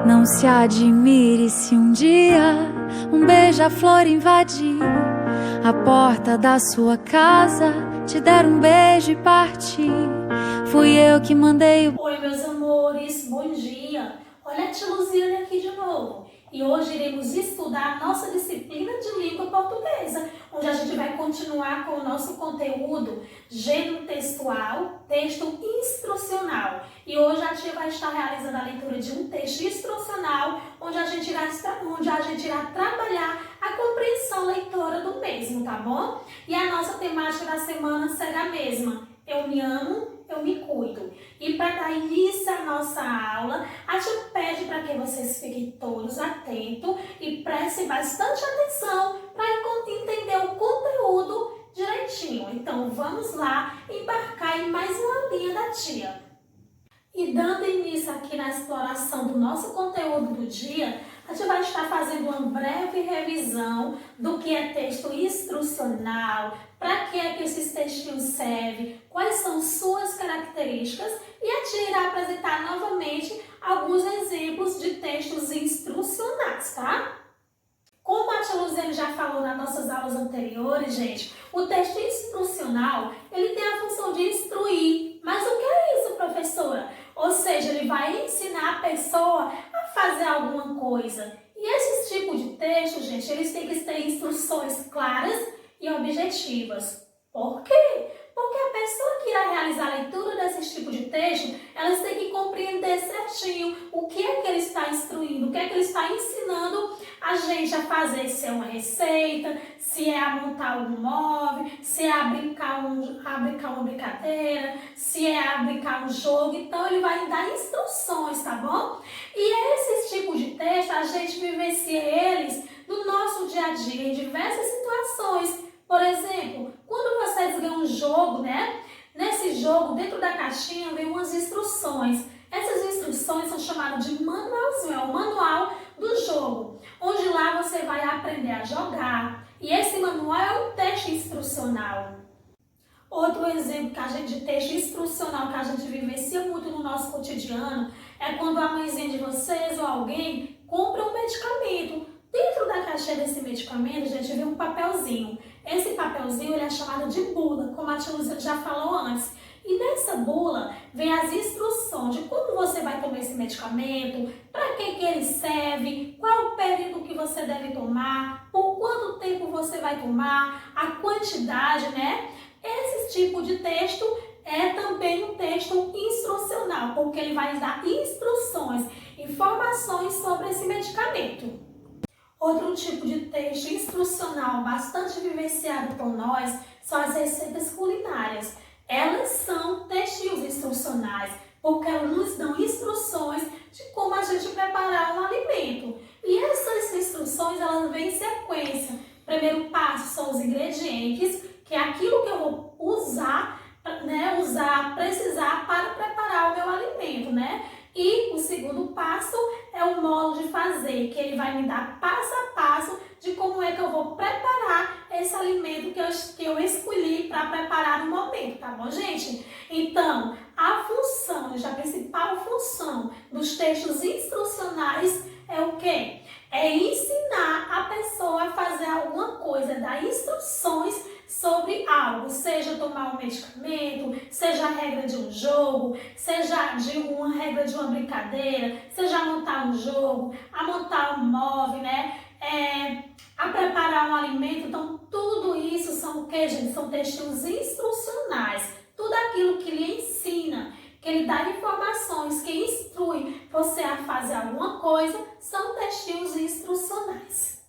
Não se admire se um dia um beija-flor invadir a porta da sua casa, te der um beijo e partir. Fui eu que mandei o... Oi, meus amores, bom dia! Olha a tia Luziane aqui de novo. E hoje iremos estudar a nossa disciplina de língua portuguesa, onde a gente vai continuar com o nosso conteúdo gênero textual, texto instrucional. E hoje a tia vai estar realizando a leitura de um texto instrucional, onde a gente irá trabalhar a compreensão leitora do mesmo, tá bom? E a nossa temática da semana será a mesma: eu me amo, eu me cuido. E para dar início à nossa aula, a tia pede para que vocês fiquem todos atentos e prestem bastante atenção para entender o conteúdo direitinho. Então vamos lá embarcar em mais uma aulinha da tia. E dando início aqui na exploração do nosso conteúdo do dia, a gente vai estar fazendo uma breve revisão do que é texto instrucional, para que é que esses textinhos servem, quais são suas características, e a tia irá apresentar novamente alguns exemplos de textos instrucionais, tá? Como a tia Luziane já falou nas nossas aulas anteriores, gente, o texto instrucional, ele tem a função de instruir. Mas o que é isso, professora? Ou seja, ele vai ensinar a pessoa a fazer alguma coisa. E esses tipos de texto, gente, eles têm que ter instruções claras e objetivas. Por quê? Porque a pessoa que irá realizar a leitura desse tipo de texto, elas têm que compreender certinho o que é que ele está instruindo, o que é que ele está ensinando a gente a fazer, se é uma receita, se é a montar algum móvel, se é a brincar uma brincadeira, se é a brincar um jogo. Então ele vai dar instruções, tá bom? E esses tipos de texto, a gente vivencia eles no nosso dia a dia, em diversas situações. Por exemplo, quando vocês ganham um jogo, né? Nesse jogo, dentro da caixinha, vem umas instruções. Essas instruções são chamadas de manualzinho, é o manual do jogo, onde lá você vai aprender a jogar. E esse manual é um texto instrucional. Outro exemplo de texto instrucional que a gente vivencia muito no nosso cotidiano é quando a mãezinha de vocês ou alguém compra um medicamento. Dentro da caixinha desse medicamento, gente, vem um papelzinho. Esse papelzinho ele é chamado de bula, como a tia Lúcia já falou antes. E nessa bula vem as instruções de como você vai tomar esse medicamento, para que ele serve, qual o período que você deve tomar, por quanto tempo você vai tomar, a quantidade, né? Esse tipo de texto é também um texto instrucional, porque ele vai dar instruções, informações sobre esse medicamento. Outro tipo de texto instrucional bastante vivenciado por nós são as receitas culinárias. Elas são textinhos instrucionais, porque elas nos dão instruções de como a gente preparar um alimento. E essas instruções, elas vêm em sequência. O primeiro passo são os ingredientes, que é aquilo que eu vou precisar para preparar o meu alimento, né? E o segundo passo é o modo de fazer, que ele vai me dar passo a passo de como é que eu vou preparar esse alimento que eu escolhi para preparar no momento, tá bom, gente? Então, a principal função dos textos instrucionais é o quê? É ensinar a pessoa a fazer alguma coisa, dar instruções sobre algo, seja tomar um medicamento, seja a regra de um jogo, seja de uma regra de uma brincadeira, seja a montar um jogo, a montar um móvel, né? A preparar um alimento. Então, tudo isso são o que, gente? São textos instrucionais. Tudo aquilo que lhe ensina, que lhe dá informações, que instrui você a fazer alguma coisa, são textinhos instrucionais.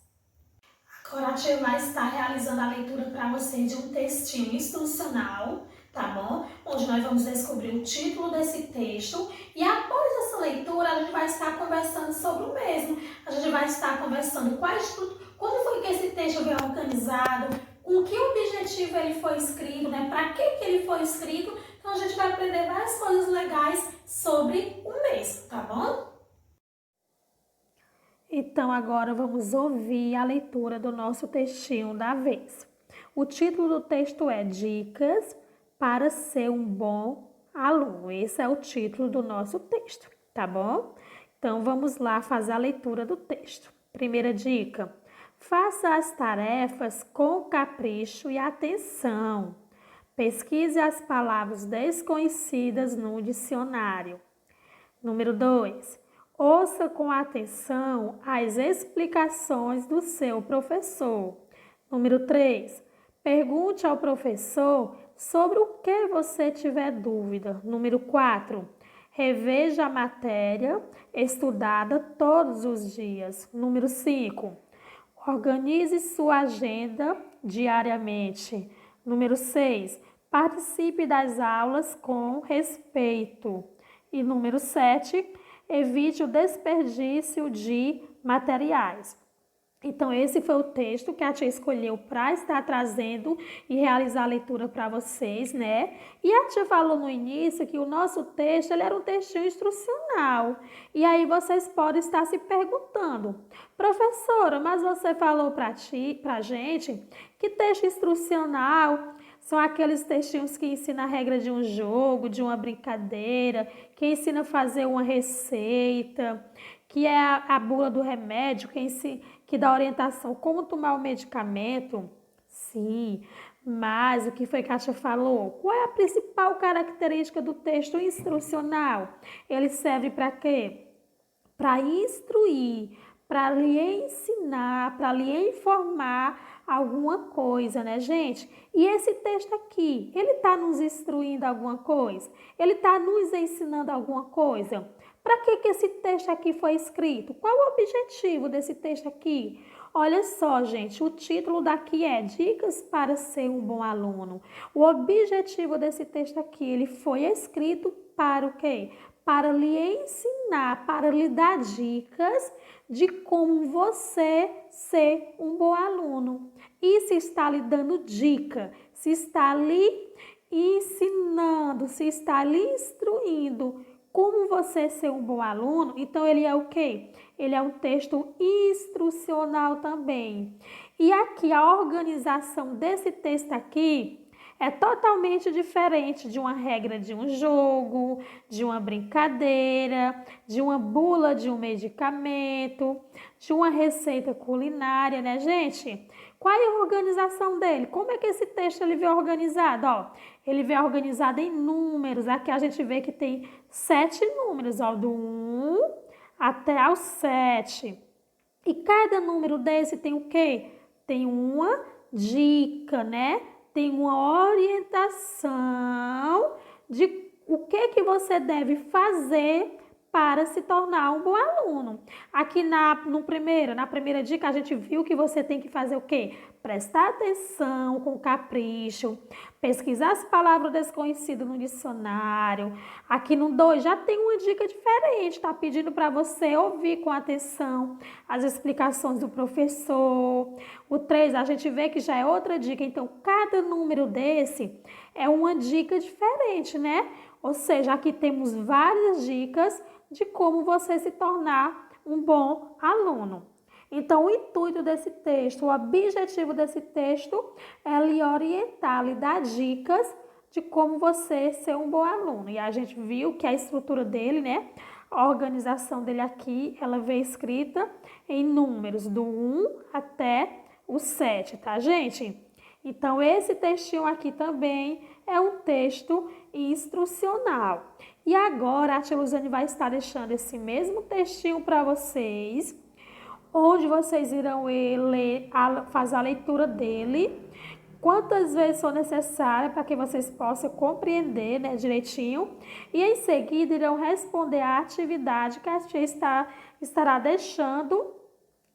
Agora a tia vai estar realizando a leitura para você de um textinho instrucional, tá bom? Onde nós vamos descobrir o título desse texto e após essa leitura a gente vai estar conversando sobre o mesmo. A gente vai estar conversando como foi que esse texto veio organizado, com que objetivo ele foi escrito, né? Para que ele foi escrito. Então a gente vai aprender várias coisas legais sobre o mesmo, tá bom? Então, agora vamos ouvir a leitura do nosso textinho da vez. O título do texto é Dicas para ser um bom aluno. Esse é o título do nosso texto, tá bom? Então, vamos lá fazer a leitura do texto. Primeira dica: faça as tarefas com capricho e atenção. Pesquise as palavras desconhecidas no dicionário. Número 2. Ouça com atenção as explicações do seu professor. Número 3. Pergunte ao professor sobre o que você tiver dúvida. Número 4. Reveja a matéria estudada todos os dias. Número 5. Organize sua agenda diariamente. Número 6. Participe das aulas com respeito. E número 7. Evite o desperdício de materiais. Então, esse foi o texto que a tia escolheu para estar trazendo e realizar a leitura para vocês, né? E a tia falou no início que o nosso texto ele era um textinho instrucional. E aí vocês podem estar se perguntando: professora, mas você falou para a gente que texto instrucional são aqueles textinhos que ensinam a regra de um jogo, de uma brincadeira, que ensina a fazer uma receita, que é a bula do remédio, que dá orientação como tomar o medicamento. Sim, mas o que foi que a tia falou? Qual é a principal característica do texto instrucional? Ele serve para quê? Para instruir, para lhe ensinar, para lhe informar alguma coisa, né, gente? E esse texto aqui, ele está nos instruindo alguma coisa? Ele está nos ensinando alguma coisa? Para que esse texto aqui foi escrito? Qual o objetivo desse texto aqui? Olha só, gente, o título daqui é Dicas para ser um bom aluno. O objetivo desse texto aqui, ele foi escrito para o quê? Para lhe ensinar, para lhe dar dicas de como você ser um bom aluno. E se está lhe dando dica, se está lhe ensinando, se está lhe instruindo como você ser um bom aluno, então ele é o quê? Ele é um texto instrucional também. E aqui a organização desse texto aqui é totalmente diferente de uma regra de um jogo, de uma brincadeira, de uma bula de um medicamento, de uma receita culinária, né, gente? Qual é a organização dele? Como é que esse texto ele vem organizado? Ó, ele vem organizado em números. Aqui a gente vê que tem 7 números, ó, do 1 até ao 7. E cada número desse tem o quê? Tem uma dica, né? Tem uma orientação de o que você deve fazer para se tornar um bom aluno. Aqui na primeira dica, a gente viu que você tem que fazer o quê? Prestar atenção com capricho, pesquisar as palavras desconhecidas no dicionário. Aqui no 2 já tem uma dica diferente, tá pedindo para você ouvir com atenção as explicações do professor. O 3 a gente vê que já é outra dica, então cada número desse é uma dica diferente, né? Ou seja, aqui temos várias dicas de como você se tornar um bom aluno. Então, o intuito desse texto, o objetivo desse texto é lhe orientar, lhe dar dicas de como você ser um bom aluno. E a gente viu que a estrutura dele, né, a organização dele aqui, ela vem escrita em números do 1 até o 7, tá, gente? Então, esse textinho aqui também é um texto instrucional. E agora a tia Luziane vai estar deixando esse mesmo textinho para vocês, onde vocês irão fazer a leitura dele quantas vezes for necessária para que vocês possam compreender, né, direitinho. E em seguida irão responder a atividade que a tia estará deixando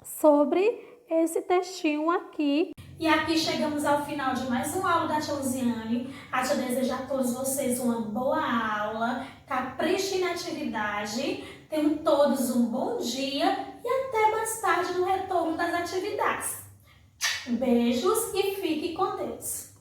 sobre esse textinho aqui. E aqui chegamos ao final de mais uma aula da tia Luziane. A tia deseja a todos vocês uma boa aula, caprichem na atividade, tenham todos um bom dia e até mais tarde no retorno das atividades. Beijos e fique com Deus.